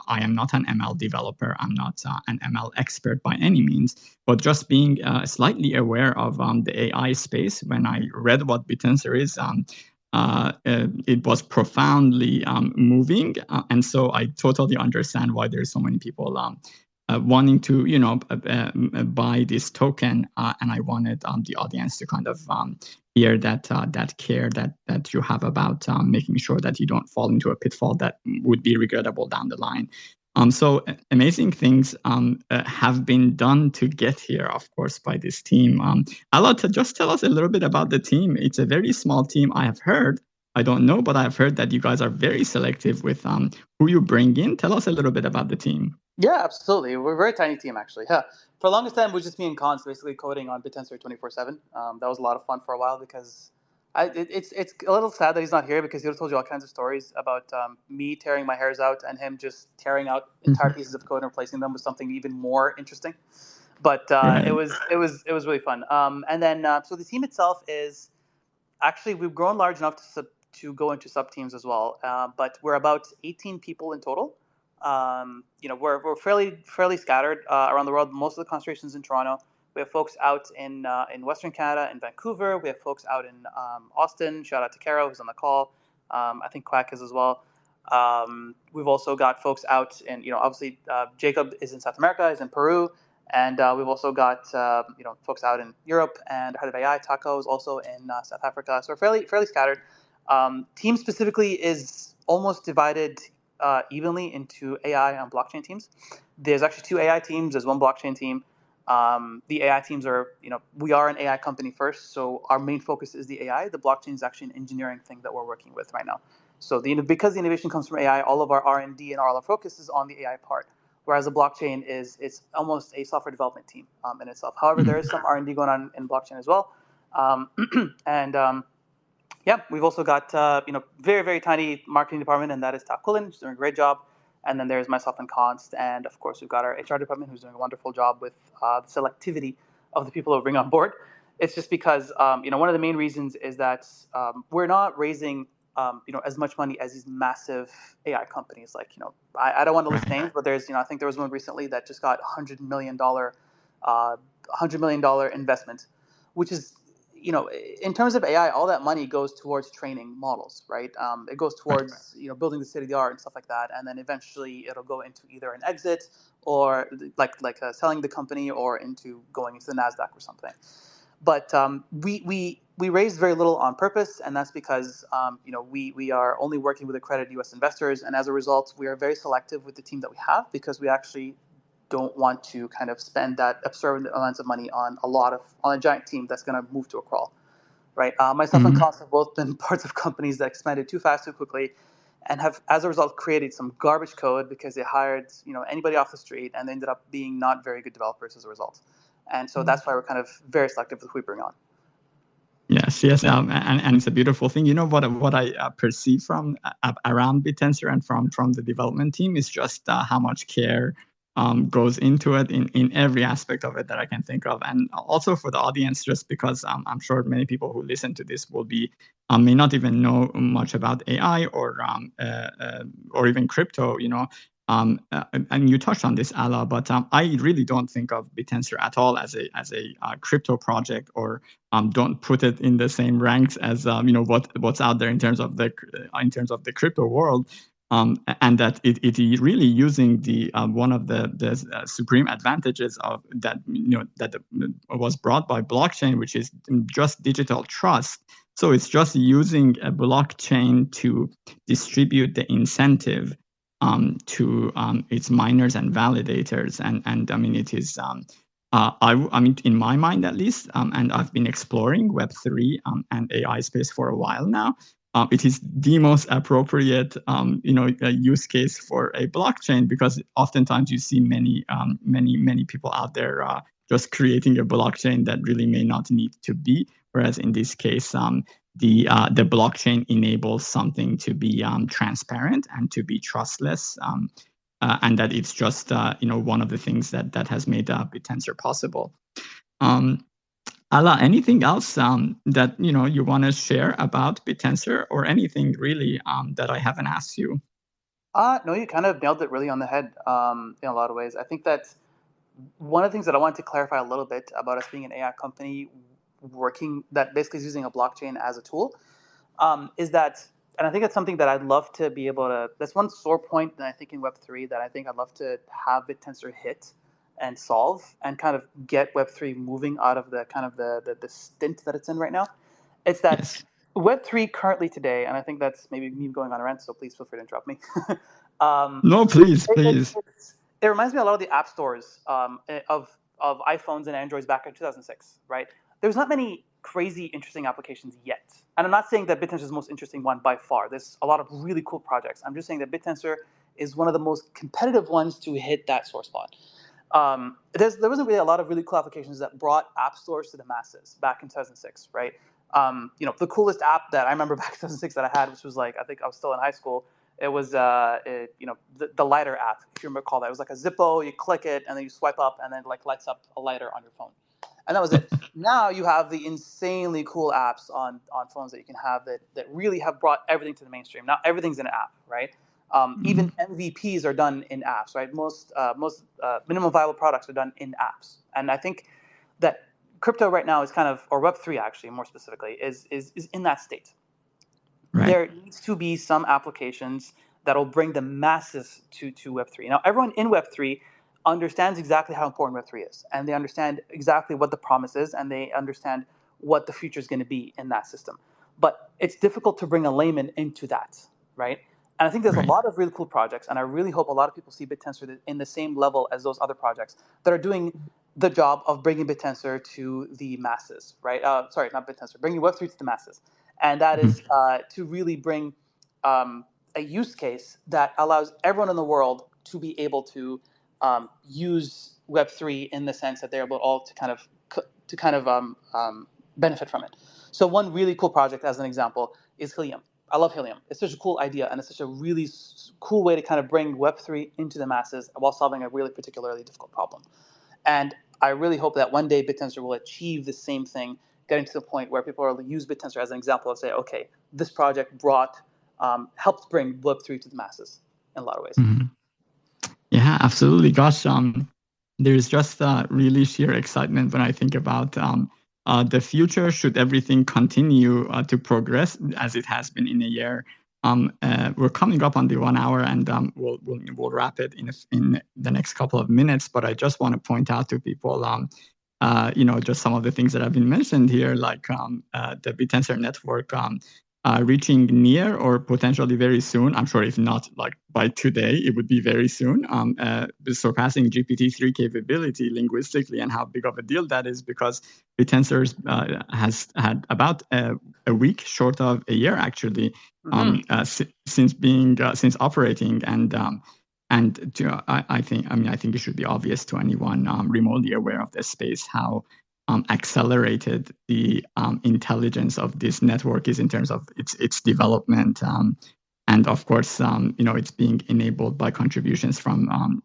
I am not an ML developer. I'm not an ML expert by any means, but just being slightly aware of the AI space, when I read what Bittensor is, it was profoundly moving, and so I totally understand why there's so many people wanting to buy this token, and I wanted the audience to kind of hear that that care that you have about making sure that you don't fall into a pitfall that would be regrettable down the line. So amazing things have been done to get here, of course, by this team. Ala, just tell us a little bit about the team. It's a very small team. I have heard, I don't know, but I've heard that you guys are very selective with who you bring in. Tell us a little bit about the team. Yeah, absolutely. We're a very tiny team, actually. Yeah. For the longest time, it was just me and Cons basically coding on Bittensor 24/7. That was a lot of fun for a while because it's a little sad that he's not here, because he would have told you all kinds of stories about me tearing my hairs out and him just tearing out entire pieces of code and replacing them with something even more interesting. But Right. it was really fun. And then so the team itself is actually, we've grown large enough to go into sub teams as well. But we're about 18 people in total. We're fairly scattered around the world. Most of the concentrations in Toronto. We have folks out in Western Canada, in Vancouver. We have folks out in Austin. Shout out to Caro, who's on the call. I think Quack is as well. We've also got folks out in, obviously Jacob is in South America, is in Peru. And we've also got folks out in Europe, and head of AI Taco is also in South Africa. So we're fairly scattered. Team specifically is almost divided evenly into AI and blockchain teams. There's actually two AI teams. There's one blockchain team. The AI teams are, we are an AI company first, so our main focus is the AI. The blockchain is actually an engineering thing that we're working with right now. So because the innovation comes from AI, all of our R&D and all our focus is on the AI part. Whereas the blockchain it's almost a software development team in itself. However, there is some R&D going on in blockchain as well. Yeah, we've also got very, very tiny marketing department, and that is Takulin, who's doing a great job. And then there's myself and Const, and of course we've got our HR department, who's doing a wonderful job with the selectivity of the people who bring on board. It's just because one of the main reasons is that we're not raising as much money as these massive AI companies. Like I don't want to list names, but there's I think there was one recently that just got $100 million investment, which is in terms of AI, all that money goes towards training models, right? It goes towards building the state of the art and stuff like that, and then eventually it'll go into either an exit or like selling the company, or into going into the Nasdaq or something. But we raised very little on purpose, and that's because we are only working with accredited U.S. investors, and as a result, we are very selective with the team that we have, because we actually don't want to kind of spend that absurd amounts of money on a giant team that's going to move to a crawl, right? Myself and Const have both been parts of companies that expanded too fast, too quickly, and have, as a result, created some garbage code because they hired anybody off the street, and they ended up being not very good developers as a result. And so that's why we're kind of very selective with who we bring on. Yes, and it's a beautiful thing. What I perceive from around Bittensor and from the development team is just how much care goes into it in every aspect of it that I can think of. And also for the audience, just because I'm sure many people who listen to this will be may not even know much about AI or even crypto, and you touched on this, Ala, but I really don't think of Bittensor at all as a crypto project, or don't put it in the same ranks as what's out there in terms of the crypto world. And that it really using the one of the supreme advantages of that that was brought by blockchain, which is just digital trust. So it's just using a blockchain to distribute the incentive to its miners and validators, and I mean it is. I mean, in my mind at least, and I've been exploring Web3 and AI space for a while now. it is the most appropriate use case for a blockchain, because oftentimes you see many people out there just creating a blockchain that really may not need to be. Whereas in this case, the blockchain enables something to be transparent and to be trustless, and that it's just one of the things that has made Bittensor possible. Ala, anything else that you want to share about Bittensor, or anything really that I haven't asked you? No, you kind of nailed it really on the head in a lot of ways. I think that one of the things that I wanted to clarify a little bit about us being an AI company that basically is using a blockchain as a tool, is that, and I think that's something that I'd love to be able to, that's one sore point that I think in Web3 that I think I'd love to have Bittensor hit and solve and kind of get Web3 moving out of the kind of the stint that it's in right now. It's that Yes. Web3 currently today, and I think that's maybe me going on a rant, so please feel free to interrupt me. No, please, please. It reminds me a lot of the app stores of iPhones and Androids back in 2006, right? There's not many crazy interesting applications yet. And I'm not saying that Bittensor is the most interesting one by far. There's a lot of really cool projects. I'm just saying that Bittensor is one of the most competitive ones to hit that sore spot. There wasn't really a lot of really cool applications that brought app stores to the masses back in 2006, right? The coolest app that I remember back in 2006 that I had, which was like, I think I was still in high school, it was the lighter app, if you recall that. It was like a Zippo, you click it, and then you swipe up, and then it like lights up a lighter on your phone. And that was it. Now you have the insanely cool apps on phones that you can have that really have brought everything to the mainstream. Now everything's in an app, right? Even MVPs are done in apps, right? Most minimum viable products are done in apps. And I think that crypto right now is kind of, or Web3 actually, more specifically, is in that state. Right. There needs to be some applications that will bring the masses to Web3. Now, everyone in Web3 understands exactly how important Web3 is, and they understand exactly what the promise is, and they understand what the future is going to be in that system. But it's difficult to bring a layman into that, right? And I think there's a lot of really cool projects, and I really hope a lot of people see Bittensor in the same level as those other projects that are doing the job of bringing Bittensor to the masses, right? Sorry, not Bittensor, bringing Web3 to the masses. And that is to really bring a use case that allows everyone in the world to be able to use Web3 in the sense that they're able all to kind of benefit from it. So one really cool project, as an example, is Helium. I love Helium. It's such a cool idea, and it's such a really cool way to kind of bring Web3 into the masses while solving a really particularly difficult problem. And I really hope that one day Bittensor will achieve the same thing, getting to the point where people will use Bittensor as an example of say, okay, this project helped bring Web3 to the masses in a lot of ways. Mm-hmm. Yeah, absolutely. Gosh, there's just really sheer excitement when I think about the future. Should everything continue to progress as it has been in a year? We're coming up on the 1 hour, and we'll wrap it in the next couple of minutes. But I just want to point out to people, just some of the things that have been mentioned here, like the Bittensor network reaching near or potentially very soon. I'm sure if not like by today, it would be very soon, surpassing GPT-3 capability linguistically, and how big of a deal that is, because Bittensor has had about a week short of a year actually since operating, and I think it should be obvious to anyone remotely aware of this space how accelerated the intelligence of this network is in terms of its development, and of course, it's being enabled by contributions from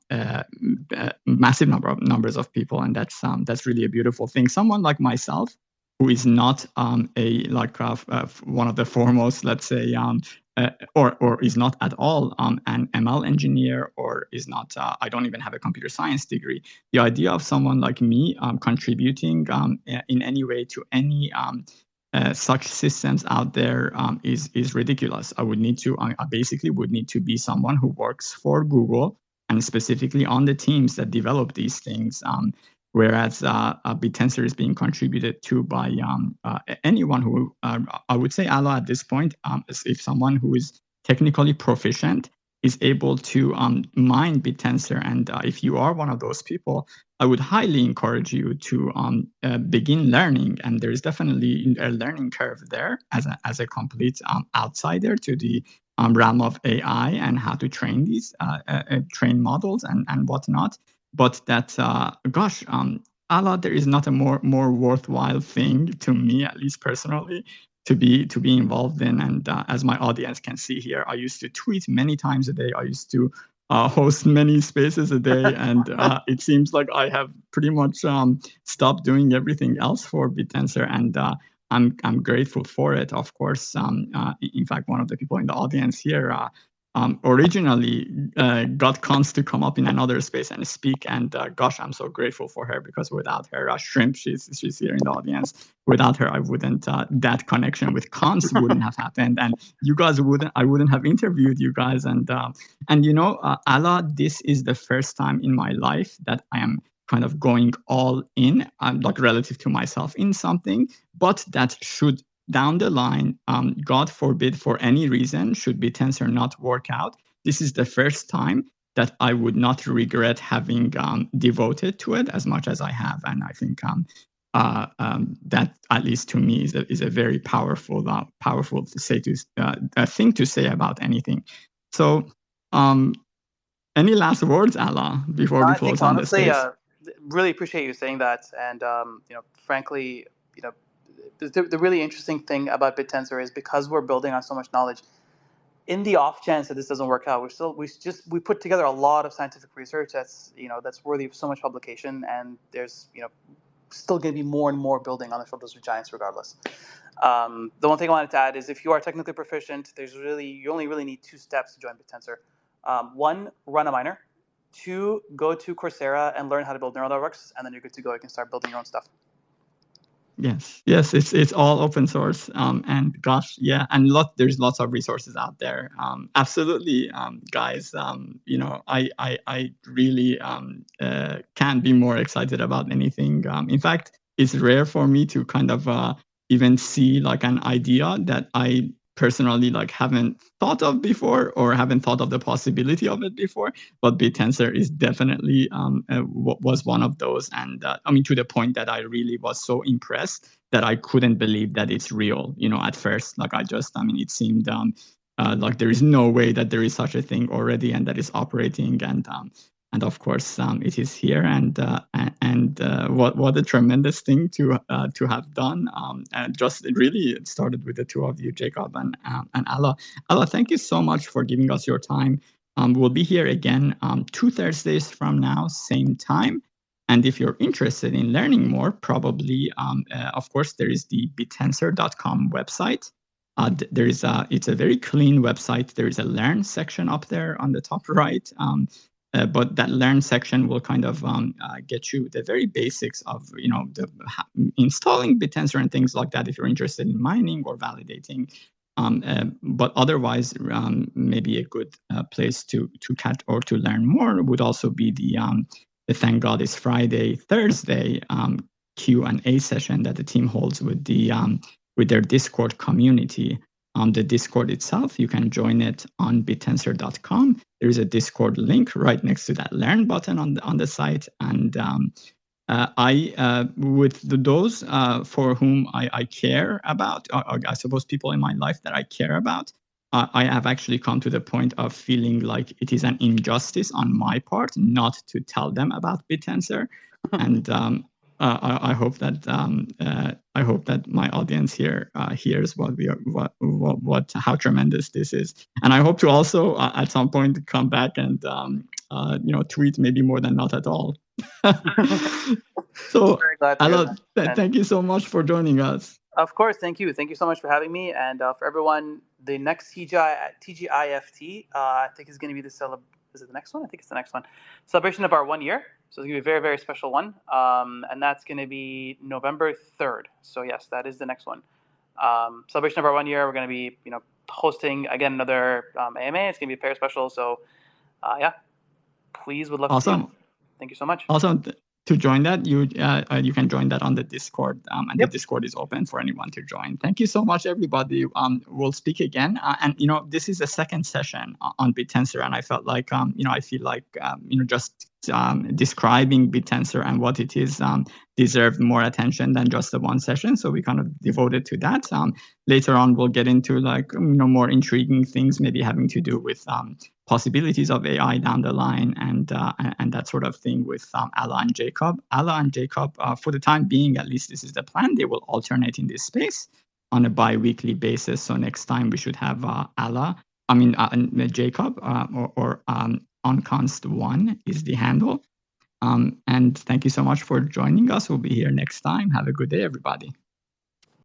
massive numbers of people, and that's really a beautiful thing. Someone like myself, who is not one of the foremost, let's say, or is not at all an ML engineer, or is not, I don't even have a computer science degree. The idea of someone like me contributing in any way to any such systems out there is ridiculous. I basically would need to be someone who works for Google, and specifically on the teams that develop these things. Whereas Bittensor is being contributed to by anyone who, I would say, Ala, at this point, if someone who is technically proficient is able to mine Bittensor. And if you are one of those people, I would highly encourage you to begin learning. And there is definitely a learning curve there as a complete outsider to the realm of AI and how to train these train models and whatnot. But that, gosh, Allah, there is not a more worthwhile thing to me, at least personally, to be involved in. And as my audience can see here, I used to tweet many times a day. I used to host many spaces a day, and it seems like I have pretty much stopped doing everything else for Bittensor, and I'm grateful for it. Of course, in fact, one of the people in the audience here originally got Cons to come up in another space and speak, and gosh, I'm so grateful for her, because without her, Shrimp, she's here in the audience. Without her, I wouldn't that connection with Cons wouldn't have happened, and you guys I wouldn't have interviewed you guys. And Allah, this is the first time in my life that I am kind of going all in, like relative to myself, in something, but that should down the line, God forbid, for any reason, should Bittensor not work out, this is the first time that I would not regret having devoted to it as much as I have. And I think that, at least to me, is a very powerful thing to say about anything. So, any last words, Allah, before we close on this space? Really appreciate you saying that. And frankly, the really interesting thing about Bittensor is, because we're building on so much knowledge, in the off chance that this doesn't work out, we put together a lot of scientific research that's worthy of so much publication, and there's still going to be more and more building on the shoulders of giants regardless. The one thing I wanted to add is, if you are technically proficient, you only really need 2 steps to join Bittensor. 1, run a miner. 2, go to Coursera and learn how to build neural networks, and then you're good to go. You can start building your own stuff. Yes, it's all open source, and gosh, yeah, and there's lots of resources out there. Absolutely, guys. I really can't be more excited about anything. In fact, it's rare for me to kind of even see like an idea that I personally haven't thought of before, or haven't thought of the possibility of it before. But Bittensor is definitely was one of those, and to the point that I really was so impressed that I couldn't believe that it's real. At first, it seemed like there is no way that there is such a thing already and that is operating, and of course it is here, and what a tremendous thing to have done. And just really it started with the 2 of you, Jacob and Allah. Allah, thank you so much for giving us your time. We'll be here again 2 Thursdays from now, same time. And if you're interested in learning more, probably, of course, there is the bittensor.com website. It's a very clean website. There is a learn section up there on the top right. But that learn section will kind of get you the very basics of installing Bittensor and things like that, if you're interested in mining or validating. But otherwise, maybe a good place to catch or to learn more would also be the Thank God It's Friday, Thursday Q&A session that the team holds with their Discord community. The Discord itself, you can join it on bittensor.com. There is a Discord link right next to that Learn button on the site. And with those for whom I care about, or I suppose people in my life that I care about, I have actually come to the point of feeling like it is an injustice on my part not to tell them about Bittensor. And I hope that my audience here hears how tremendous this is, and I hope to also at some point come back and tweet maybe more than not at all. So, very glad to hear that. Thank you so much for joining us. Of course, thank you so much for having me, and for everyone. The next TGIFT, I think is going to be Is it the next one? I think it's the next one. Celebration of our 1 year. So it's going to be a very, very special one. And that's going to be November 3rd. So yes, that is the next one. Celebration of our 1 year. We're going to be, hosting again another AMA. It's going to be a very special. So yeah, please would love to see you. Thank you so much. Awesome. to join that, you can join that on the Discord, and the Discord is open for anyone to join. Thank you so much, everybody. We'll speak again, and this is the second session on Bittensor, and I felt like I feel like just describing Bittensor and what it is deserved more attention than just the one session, so we kind of devoted to that. Later on, we'll get into more intriguing things, maybe having to do with possibilities of AI down the line, and that sort of thing with Alla and Jacob. Alla and Jacob, for the time being, at least this is the plan, they will alternate in this space on a bi-weekly basis. So next time we should have Jacob, or onconst1 is the handle. And thank you so much for joining us. We'll be here next time. Have a good day, everybody.